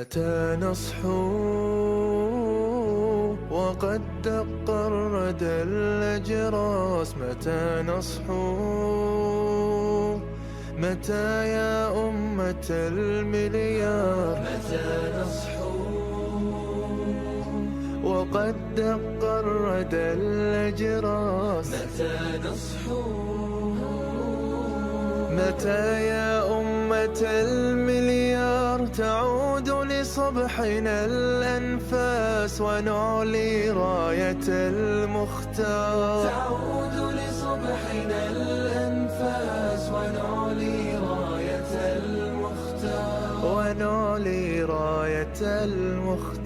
متى نصحو وقد دق الردى الأجراس؟ متى نصحو؟ متى يا أمة المليار؟ متى نصحو وقد دق الردى الأجراس؟ متى نصحو؟ متى يا أمة المليار تعود لصبحنا الأنفاس ونعلي راية المختار؟ تعود لصبحنا الأنفاس ونعلي راية المختار، ونعلي راية المختار.